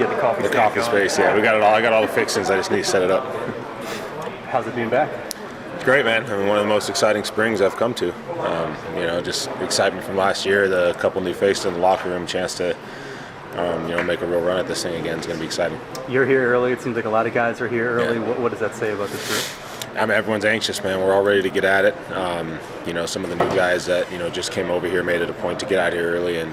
get the coffee The stand coffee going. space, yeah. We got it all. I got all the fixings. I just need to set it up. How's it being back? It's great, man. I mean, one of the most exciting springs I've come to. Just excitement from last year, the couple new faces in the locker room, chance to, make a real run at this thing again. It's going to be exciting. You're here early. It seems like a lot of guys are here early. Yeah. What does that say about this group? I mean, everyone's anxious, man. We're all ready to get at it. Some of the new guys that, just came over here made it a point to get out here early and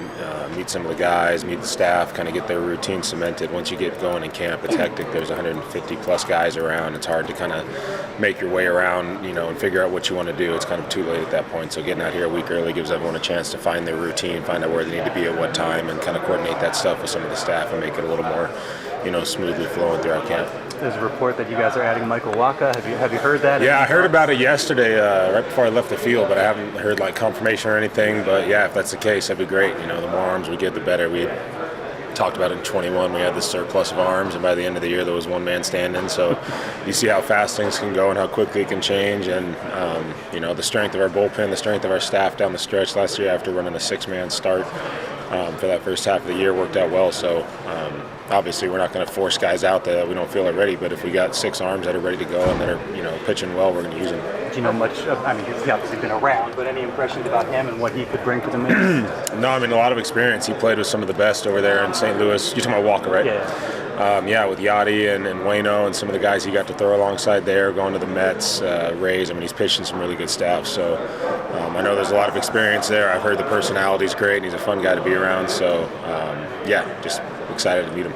meet some of the guys, meet the staff, kind of get their routine cemented. Once you get going in camp, it's hectic. There's 150 plus guys around. It's hard to kind of make your way around, and figure out what you want to do. It's kind of too late at that point. So getting out here a week early gives everyone a chance to find their routine, find out where they need to be at what time, and kind of coordinate that stuff with some of the staff and make it a little more, smoothly flowing throughout camp. There's a report that you guys are adding Michael Wacha. Have you heard that? Yeah, I heard about it yesterday, right before I left the field, but I haven't heard confirmation or anything. But yeah, if that's the case, that'd be great. The more arms we get, the better. We talked about it in 21. We had this surplus of arms, and by the end of the year, there was one man standing. So you see how fast things can go and how quickly it can change. And the strength of our bullpen, the strength of our staff down the stretch last year after running a 6-man start for that first half of the year worked out well. So. Obviously, we're not going to force guys out that we don't feel are ready, but if we got 6 arms that are ready to go and that are, pitching well, we're going to use them. Do you know much he's obviously been around, but any impressions about him and what he could bring to the mix? No, I mean, a lot of experience. He played with some of the best over there in St. Louis. You're talking about Wacha, right? Yeah. With Yachty and Waino and some of the guys he got to throw alongside there, going to the Mets, Rays. I mean, he's pitching some really good stuff. So I know there's a lot of experience there. I've heard the personality's great, and he's a fun guy to be around. So, just excited to meet him.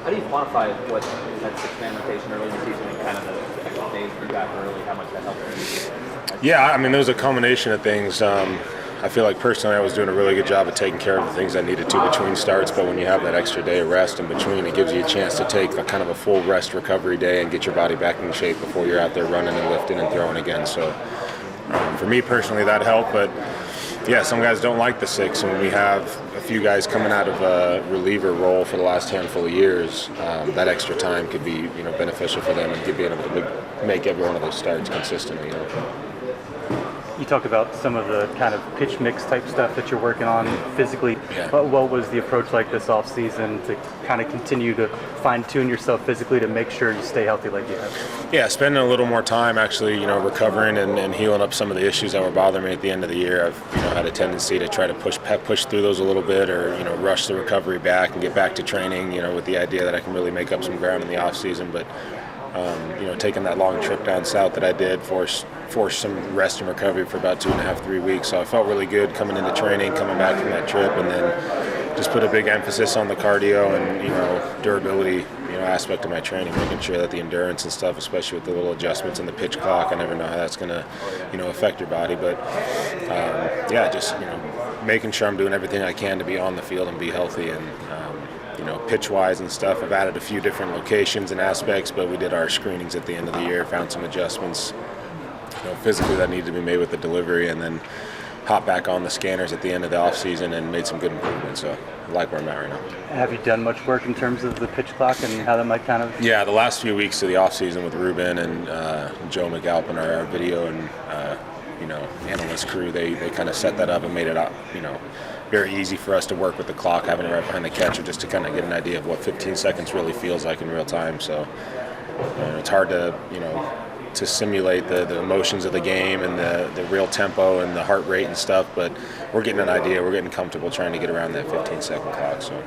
How do you quantify what that 6-man rotation early in the season and kind of the extra days you got early, how much that helped? Yeah, I mean, there was a combination of things. I feel like personally I was doing a really good job of taking care of the things I needed to between starts, but when you have that extra day of rest in between, it gives you a chance to take a kind of a full rest recovery day and get your body back in shape before you're out there running and lifting and throwing again. So for me personally, that helped, but yeah, some guys don't like the 6, and when we have a few guys coming out of a reliever role for the last handful of years, that extra time could be beneficial for them and being able to make every one of those starts consistently. You talked about some of the kind of pitch mix type stuff that you're working on physically. Yeah. But what was the approach like this off season to kind of continue to fine tune yourself physically to make sure you stay healthy like you have? Yeah, spending a little more time actually, recovering and healing up some of the issues that were bothering me at the end of the year. I've had a tendency to try to push through those a little bit, or rush the recovery back and get back to training, with the idea that I can really make up some ground in the off season. But taking that long trip down south that I did forced some rest and recovery for about 2.5, 3 weeks. So I felt really good coming into training, coming back from that trip, and then just put a big emphasis on the cardio and durability aspect of my training, making sure that the endurance and stuff, especially with the little adjustments in the pitch clock, I never know how that's going to affect your body. But making sure I'm doing everything I can to be on the field and be healthy. And pitch-wise and stuff, I've added a few different locations and aspects, but we did our screenings at the end of the year, found some adjustments physically that needed to be made with the delivery, and then hop back on the scanners at the end of the off season and made some good improvements. So I like where I'm at right now. Have you done much work in terms of the pitch clock and how that might kind of? Yeah, the last few weeks of the off season with Ruben and Joe McAlpin, our video and analyst crew, they kind of set that up and made it very easy for us to work with the clock, having it right behind the catcher, just to kind of get an idea of what 15 seconds really feels like in real time. So it's hard to simulate the emotions of the game and the real tempo and the heart rate and stuff, but we're getting an idea. We're getting comfortable trying to get around that 15-second clock. So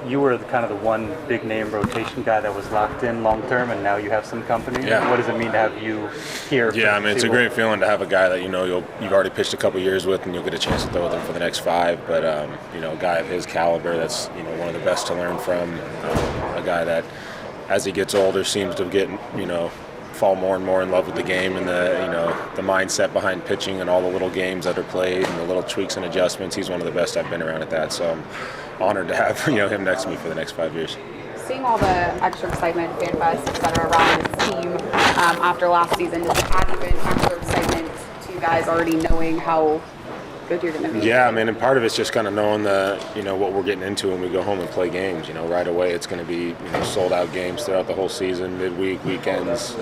you were kind of the one big name rotation guy that was locked in long term, and now you have some company. Yeah. What does it mean to have you here? Yeah, I mean, it's a great feeling to have a guy that you've already pitched a couple years with, and you'll get a chance to throw with him for the next 5. But a guy of his caliber, that's one of the best to learn from. A guy that, as he gets older, seems to get fall more and more in love with the game and the mindset behind pitching and all the little games that are played and the little tweaks and adjustments. He's one of the best I've been around at that. So I'm honored to have him next to me for the next 5 years. Seeing all the extra excitement, fan fest, et cetera, around this team after last season, does it add even extra excitement to you guys already knowing how good you're going to be? Yeah, I mean, and part of it's just kind of knowing what we're getting into when we go home and play games. Right away, it's going to be sold out games throughout the whole season, midweek, weekends.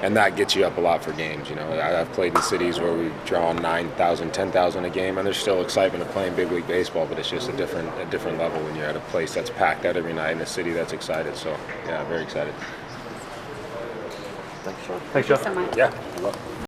and that gets you up a lot for games. You know, I've played in cities where we've drawn 9,000, 10,000 a game, and there's still excitement of playing big league baseball, but it's just a different level when you're at a place that's packed out every night in a city that's excited. So yeah, very excited. Thanks, Joe. So much. Yeah.